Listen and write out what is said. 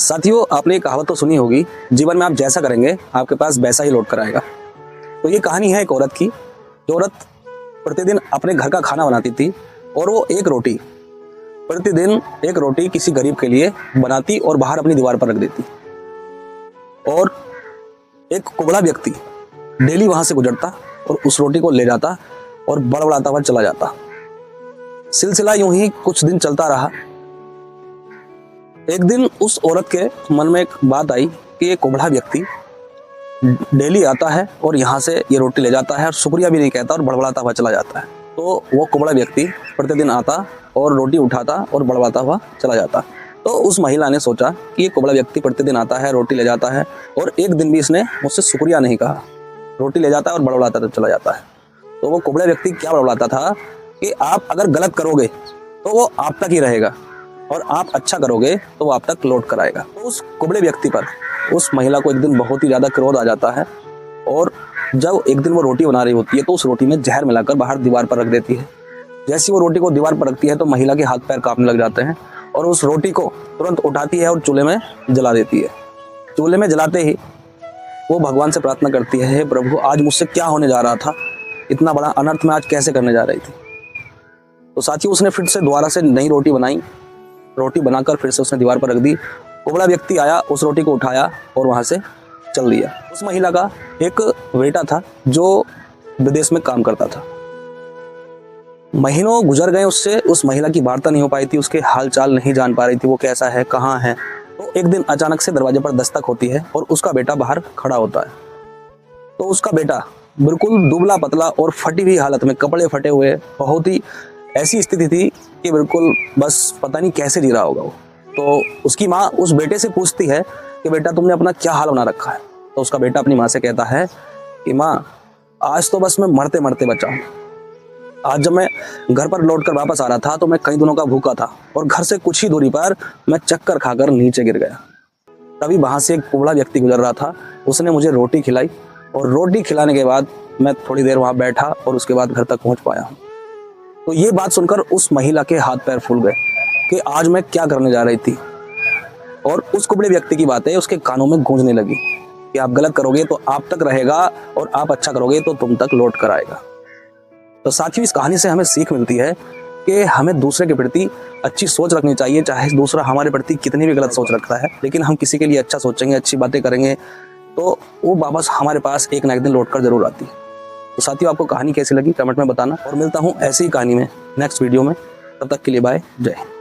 साथियों, आपने एक कहावत तो सुनी होगी, जीवन में आप जैसा करेंगे आपके पास वैसा ही लौट कर आएगा। तो ये कहानी है एक औरत की। जो औरत प्रतिदिन अपने घर का खाना बनाती थी और वो प्रतिदिन एक रोटी किसी गरीब के लिए बनाती और बाहर अपनी दीवार पर रख देती। और एक कुबड़ा व्यक्ति डेली वहां से गुजरता और उस रोटी को ले जाता और बड़बड़ाता हुआ चला जाता। सिलसिला यूं ही कुछ दिन चलता रहा। एक दिन उस औरत के मन में एक बात आई कि ये कुबड़ा व्यक्ति डेली आता है और यहाँ से ये रोटी ले जाता है और शुक्रिया भी नहीं कहता और बड़बड़ाता हुआ चला जाता है। तो वो कुबड़ा व्यक्ति प्रतिदिन आता और रोटी उठाता और बड़बड़ाता हुआ चला जाता। तो उस महिला ने सोचा कि ये कुबड़ा व्यक्ति प्रतिदिन आता है, रोटी ले जाता है और एक दिन भी इसने मुझसे शुक्रिया नहीं कहा। रोटी ले जाता है और बड़बड़ाता तो चला जाता है। तो वो कुबड़ा व्यक्ति क्या बड़बड़ाता था कि आप अगर गलत करोगे तो वो आप तक ही रहेगा और आप अच्छा करोगे तो वो आप तक लौट कर आएगा। तो उस कुबड़े व्यक्ति पर उस महिला को एक दिन बहुत ही ज़्यादा क्रोध आ जाता है और जब एक दिन वो रोटी बना रही होती है तो उस रोटी में जहर मिलाकर बाहर दीवार पर रख देती है। जैसे वो रोटी को दीवार पर रखती है तो महिला के हाथ पैर कांपने लग जाते हैं और उस रोटी को तुरंत उठाती है और चूल्हे में जला देती है। चूल्हे में जलाते ही वो भगवान से प्रार्थना करती है, हे प्रभु, आज मुझसे क्या होने जा रहा था, इतना बड़ा अनर्थ मैं आज कैसे करने जा रही थी। तो साथियों, उसने फिर से दोबारा से नई रोटी बनाई। रोटी बनाकर फिर से उसने दीवार पर रख दी। कुबड़ा व्यक्ति आया, उस रोटी को उठाया और वहां से चल दिया। उस महिला का एक बेटा था जो विदेश में काम करता था। महीनों गुजर गए उससे, उस महिला की वार्ता नहीं हो पाई थी, उसके हाल चाल नहीं जान पा रही थी, वो कैसा है, कहाँ है। तो एक दिन अचानक से दरवाजे पर दस्तक होती है और उसका बेटा बाहर खड़ा होता है। तो उसका बेटा बिल्कुल दुबला पतला और फटी हुई हालत में, कपड़े फटे हुए, बहुत ही ऐसी स्थिति थी कि बिल्कुल बस पता नहीं कैसे जी रहा होगा वो। तो उसकी माँ उस बेटे से पूछती है कि बेटा, तुमने अपना क्या हाल बना रखा है। तो उसका बेटा अपनी माँ से कहता है कि माँ, आज तो बस मैं मरते मरते बचा हूँ। आज जब मैं घर पर लौट कर वापस आ रहा था तो मैं कई दिनों का भूखा था और घर से कुछ ही दूरी पर मैं चक्कर खाकर नीचे गिर गया। तभी वहां से एक कुबड़ा व्यक्ति गुजर रहा था, उसने मुझे रोटी खिलाई और रोटी खिलाने के बाद मैं थोड़ी देर वहां बैठा और उसके बाद घर तक पहुंच पाया हूँ। तो ये बात सुनकर उस महिला के हाथ पैर फूल गए कि आज मैं क्या करने जा रही थी। और उस कुबड़े व्यक्ति की बातें उसके कानों में गूंजने लगी कि आप गलत करोगे तो आप तक रहेगा और आप अच्छा करोगे तो तुम तक लौट कर आएगा। तो साथियों, इस कहानी से हमें सीख मिलती है कि हमें दूसरे के प्रति अच्छी सोच रखनी चाहिए, चाहे दूसरा हमारे प्रति कितनी भी गलत सोच रखता है, लेकिन हम किसी के लिए अच्छा सोचेंगे, अच्छी बातें करेंगे तो वो वापस हमारे पास एक ना एक दिन लौट कर जरूर आती है। तो साथियों, आपको कहानी कैसी लगी कमेंट में बताना और मिलता हूँ ऐसी ही कहानी में नेक्स्ट वीडियो में। तब तक के लिए बाय, जय हिंद।